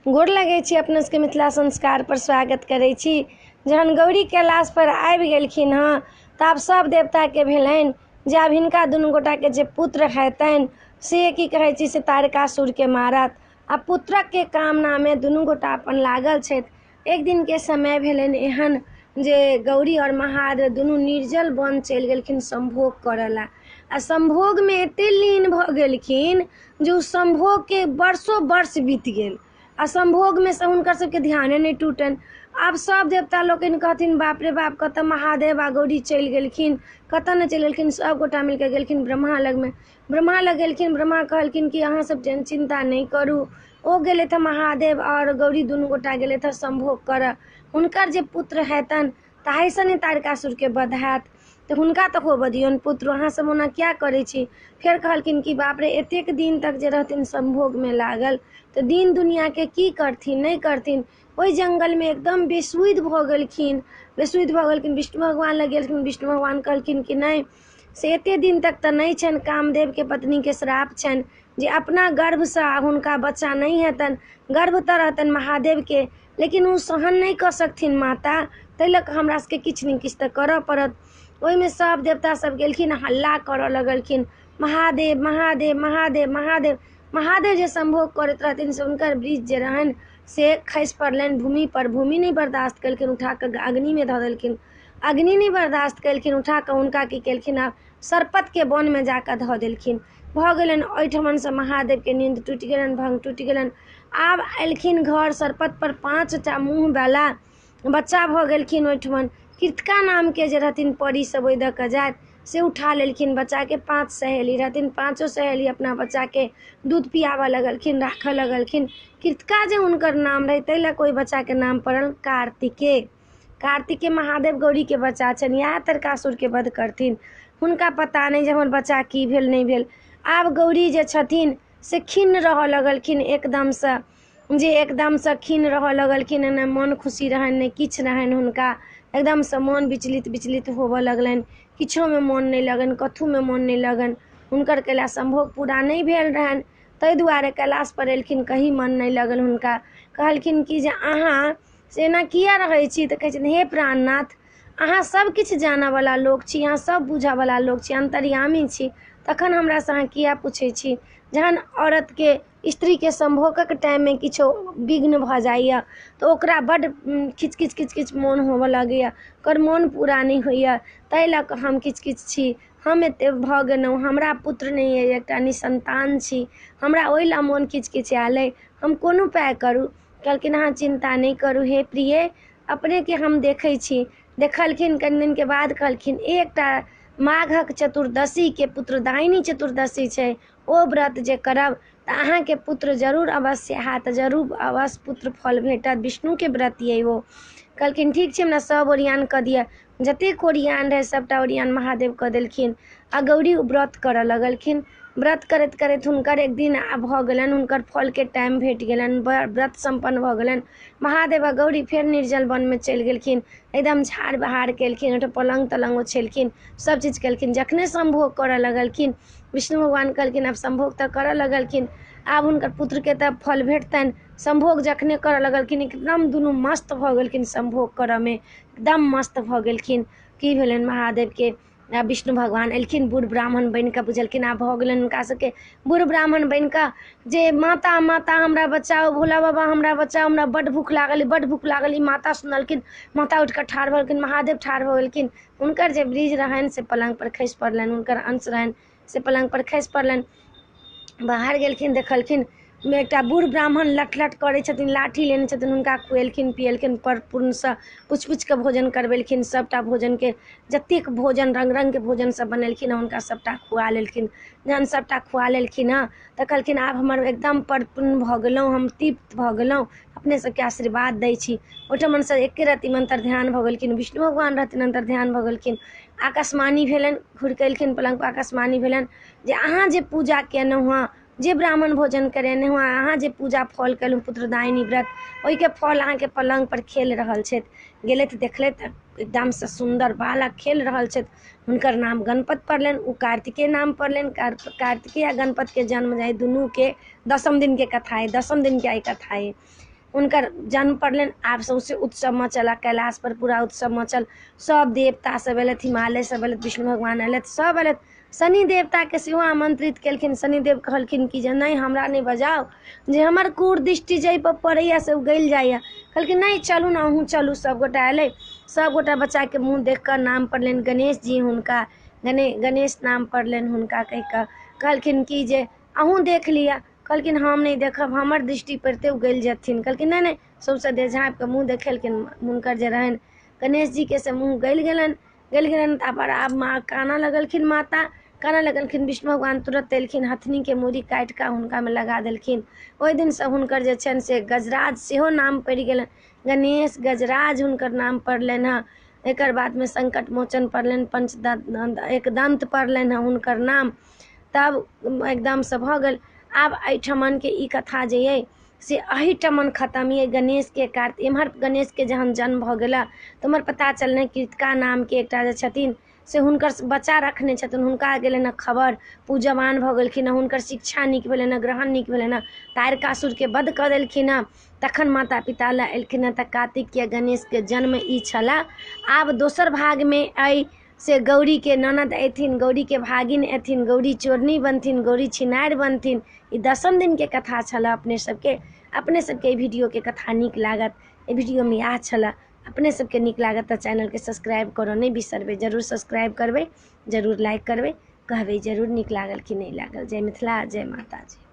गोर लगै छी अपना सबके मिथिला संस्कार पर स्वागत करै छी। जहन गौरी कैलाश पर आबि गेलखिन हँ तऽ आब सब देवता के भेलनि जे आब हिनका दुनू गोटा के जे पुत्र हेतनि से की कहै छी से तारकासुर के मारत। आ पुत्रक के कामना में दुनू गोटा अपन लागल छथि। एक दिन के समय भेलनि एहन जे गौरी और महादेव दुनू निर्जल वन चलि गेलखिन संभोग करऽ ला। आ संभोग में एते लीन भऽ गेलखिन जे उ संभोग के वर्षों वर्ष बीत गेल। असंभोग में से हुनकर सबके ध्याने नहीं टूटन। आब सब देवता लोकनि कहथिन बाप रे बाप कतऽ महादेव आ गौरी चलि गेलखिन, कतऽ न चलि गेलखिन। सब गोटा मिलके गेलखिन ब्रह्मा लग में। ब्रह्मा लग गेलखिन, ब्रह्मा कहलखिन कि अहाँ सब चिंता नहीं करू। ओ गेले थे महादेव और गौरी दुनू गोटा गेले थे संभोग करऽ। हुनकर जे पुत्र हेतनि ताहि से ने तारकासुर के वध हैत, तो हुनका तऽ होबऽ दियौन पुत्र, अहाँ सब ओना क्या करै छी। फेर कहलखिन कि बाप रे एतेक दिन तक जे रहथिन संभोग में लागल तो दिन दुनिया के की करथिन नहीं करथिन। ओहि जंगल में एकदम बेसुध भऽ गेलखिन। विष्णु भगवान लग गेलखिन। विष्णु भगवान कहलखिन कि नहीं से एते दिन तक तऽ नहीं छनि, कामदेव के पत्नी के श्राप छनि जे अपना गर्भ से हुनका बच्चा नहीं हेतनि। गर्भ तऽ रहतनि महादेव के, लेकिन ओ सहन नहीं कऽ सकथिन माता, ताहि लऽ कऽ हमरा सबके किछु ने किछु तऽ करऽ पड़त। ओहिमे सब देवता सब गेलखिन, हल्ला करऽ लगलखिन महादेव महादेव महादेव महादेव। महादेव जे संभोग करैत रहथिन से हुनकर वृष जे रहनि से खसि पड़लनि भूमि पर। भूमि नहीं बर्दाश्त केलखिन, उठा कऽ अग्नि में धऽ देलखिन। अग्नि नहीं बर्दाश्त केलखिन, उठा कऽ हुनका की केलखिन आब सरपत के वन में जाकऽ धऽ देलखिन। भऽ गेलनि ओहिठमन से महादेव के नींद टूटि गेलनि, भंग टूटि गेलनि। आब एलखिन घर, सरपत पर 5टा मुँह वाला बच्चा भऽ गेलखिन ओहिठमन। कृतिका नाम के जे रहथिन परी सब ओहि दऽ कऽ जाइत से उठा लेलखिन बच्चा के। 5 सहेली रहथिन, 5 सहेली अपना बच्चा के दूध पियाबऽ लगलखिन, राखऽ लगलखिन। कृतिका जे हुनकर नाम रहे ताहि लऽ कोई बच्चा के नाम पड़ल कार्तिके। कार्तिके महादेव गौरी के बच्चा छनि, इएह तारकासुर के वध करथिन। हुनका पता नहीं जे हमर बच्चा की भेल नहीं भेल। आब गौरी जे छथिन से खिन्न रहऽ लगलखिन एकदम से, जे एकदम से खिन्न रहऽ लगलखिन। ने मन खुशी रहनि ने किछु रहनि हुनका, एकदम से मन विचलित विचलित होबऽ लगलनि। किछो में मन नहीं लगन, कथू में मन नहीं लगन। हुनकर कैलाश संभोग पूरा नहीं भेल रहनि, ताहि दुआरे कैलाश पर एलखिन, कहीं मन नहीं लगल हुनका। कहलखिन कि जे अहाँ से एना किया रहै छी, तऽ कहै छथिन हे प्राणनाथ अहाँ सब किछु जानऽ वाला लोक छी, अहाँ सब बुझऽ वाला लोक छी, अंतर्यामी छी, तखन हमरा से अहाँ किया पूछै छी। जहन औरत के स्त्री के संभोगक टाइम में किछो विघ्न भऽ जाइए तऽ ओकरा बड्ड किच किच किच किच मोन होबऽ लगैए, ओकर मोन पूरा नहीं होइए। ताहि लऽ कऽ हम किच किच छी, हम एते भऽ गेलहुँ, हमरा पुत्र नहीं अइ, एकटा निसंतान छी, हमरा ओहि लए मोन किच किचायल अइ, हम कोन उपाय करू। कहलखिन अहाँ चिंता नहीं करू हे प्रिय, अपने के हम देखै छी। देखलखिन, कनि दिन के बाद कहलखिन एकटा माघक चतुर्दशी के पुत्रदायिनी चतुर्दशी छै, ओ व्रत जे करब तऽ अहाँके पुत्र जरूर अवश्य हैत, जरूर अवश्य पुत्र फल भेटत। विष्णु के व्रत अइ ओ। कहलखिन ठीक छै, हमरा सब ओरियान कऽ दिअ। जतेक ओरियान रहै सबटा ओरियान महादेव कऽ देलखिन। आ गौरी व्रत करऽ लगलखिन। व्रत करैत करैत हुनकर एक दिन भऽ गेलनि, हुनकर फल के टाइम भेट गेलनि, व्रत संपन्न भऽ गेलनि। महादेव आ गौरी फेर निर्जल वन में चलि गेलखिन, एकदम झाड़ बहार केलखिन, ओहिठाम पलंग तलंग ओछेलखिन, सब चीज केलखिन। जखने संभोग करऽ लगलखिन, विष्णु भगवान कहलखिन आब संभोग तऽ करऽ लगलखिन, आब हुनकर पुत्र के तऽ फल भेटतनि। संभोग जखने करऽ लगलखिन एकदम दुनू मस्त भऽ गेलखिन, संभोग करऽ में एकदम मस्त भऽ गेलखिन। की भेलनि महादेव के, विष्णु भगवान एलखिन बूढ़ ब्राह्मण बनि कऽ, बुझलखिन आब भऽ गेलनि हुनका सबके बूढ़ ब्राह्मण बनि कऽ जे माता माता हमरा बचाओ, भोला बाबा हमरा बचाओ, हमरा बड्ड भूख लागल, बड्ड भूख लागल। ई माता सुनलखिन, माता उठि कऽ ठाढ़ भऽ गेलखिन, महादेव ठाढ़ भऽ गेलखिन। हुनकर जे वृष रहनि से पलंग पर खसि पड़लनि, हुनकर अंश रहनि से पलंग पर खसि पड़लनि। बाहर गेलखिन, देखलखिन एकटा बूढ़ ब्राह्मण लट लट करै छथिन, लाठी लेने छथिन, हुनका खुएलखिन पिएलखिन, पर पूर्णसँ पुछि पुछि कऽ भोजन करबेलखिन। सबटा भोजन के जतेक भोजन रंग रंग के भोजन सब बनेलखिन हुनका सबटा खुआ लेलखिन। जहन सबटा खुआ लेलखिन हँ तऽ कहलखिन आब हमर एकदम परिपूर्ण भऽ गेलहुँ, हम तृप्त भऽ गेलहुँ, अपने सबके आशीर्वाद दै छी। ओहिठमन से एके रत्ती में अंतर ध्यान भऽ गेलखिन, विष्णु भगवान रहथिन अंतर ध्यान भऽ गेलखिन। आकाशवाणी भेलनि, घुरि कऽ एलखिन पलंग पर, आकाशवाणी भेलनि जे अहाँ जे पूजा केलहुँ हँ, जे ब्राह्मण भोजन करेने हुआ, अहाँ जे पूजा फल केलहुँ पुत्रदायिनी व्रत, ओहिके फल अहाँके पलंग पर खेल रहल छथि। गेलथि देखलथि एकदम से सुंदर बालक खेल रहल छथि, हुनकर नाम गणपत पड़लनि, ओ कार्तिके नाम पड़लनि। कार्तिके आ गणपत के जन्म जाय दुनू के 10म दिन के कथा है, 10म दिन के आई कथा है। हुनकर जन्म पड़लनि। आब सौंसे उत्सव मचल, कैलाश पर पूरा उत्सव मचल, सब देवता सब अयलथि, हिमालय सब अयलथि, विष्णु भगवान अयलथि, सब अयलथि। शनि देवताके सेहो आमंत्रित केलखिन। शनिदेव कहलखिन कि जे नहीं हमरा नहीं बजाओ, जे हमर क्रूर दृष्टि जाहि पर पड़ैया से गलि जाइया। कहलखिन नहीं चलू ने अहूँ चलू। सब गोटा अयलै, सब गोटा बच्चाके मुँह देख कऽ नाम पड़लनि गणेश जी, हुनका गणेश नाम पड़लनि हुनका। कहि कऽ कहलखिन कि जे अहूँ देख लिअ। कहलखिन हम नहीं देखब, हमर दृष्टि पड़तै ओ गलि जेथिन। कहलखिन नहीं नहीं, सौंसे देह झाँपि कऽ मुँह देखेलखिन। हुनकर जे रहनि गणेश जी के से मुँह गलि गेलनि। आब माँ कानऽ लगलखिन, माता कानऽ लगलखिन। विष्णु भगवान तुरंत एलखिन, हथनी के मूड़ी काटि कऽ हुनका में लगा देलखिन। ओहि दिन से हुनकर जे छनि से गजराज सेहो नाम पड़ि गेलनि। गणेश गजराज हुनकर नाम पड़लनि हँ। एकर बाद में संकट मोचन पड़लनि, एक दंत पड़लनि हँ हुनकर नाम। तब एकदम से भऽ गेल। आब एहिठमन के ई कथा जे अइ से एहिठमन खत्म ये। गणेश के कार्त एम्हर गणेश के जहन जन्म भऽ गेला तऽ हमर पता चललै कृतिका नाम के एकटा जे छथिन से हुनकर बच्चा रखने छथिन। हुनका गेलनि हँ खबर, पूजवान भऽ गेलखिन हँ, हुनकर शिक्षा नीक भेलनि हँ, ग्रहण नीक भेलनि हँ, तारकासुर के वध कऽ देलखिन हँ। तखन माता पिता लए एलखिन हँ। तऽ कार्तिक गणेश के जन्म ई छला। आब दोसर भाग में अइ से गौरी के ननद एथिन, गौरी के भागिन एथिन, गौरी चोरनी बनथिन, गौरी छिनारि बनथिन। ई 10म दिन के कथा छला अपने सबके। अपने सबके ई वीडियो के कथा नीक लागत, ई वीडियो में इएह छला। अपने सबके नीक लागत तऽ चैनल के सब्सक्राइब करऽ नहीं बिसरबै। जरूर सब्सक्राइब करबै, जरूर लाइक करबै, कहबै जरूर नीक लागल कि नहीं लागल। जय मिथिला, जय माता जी।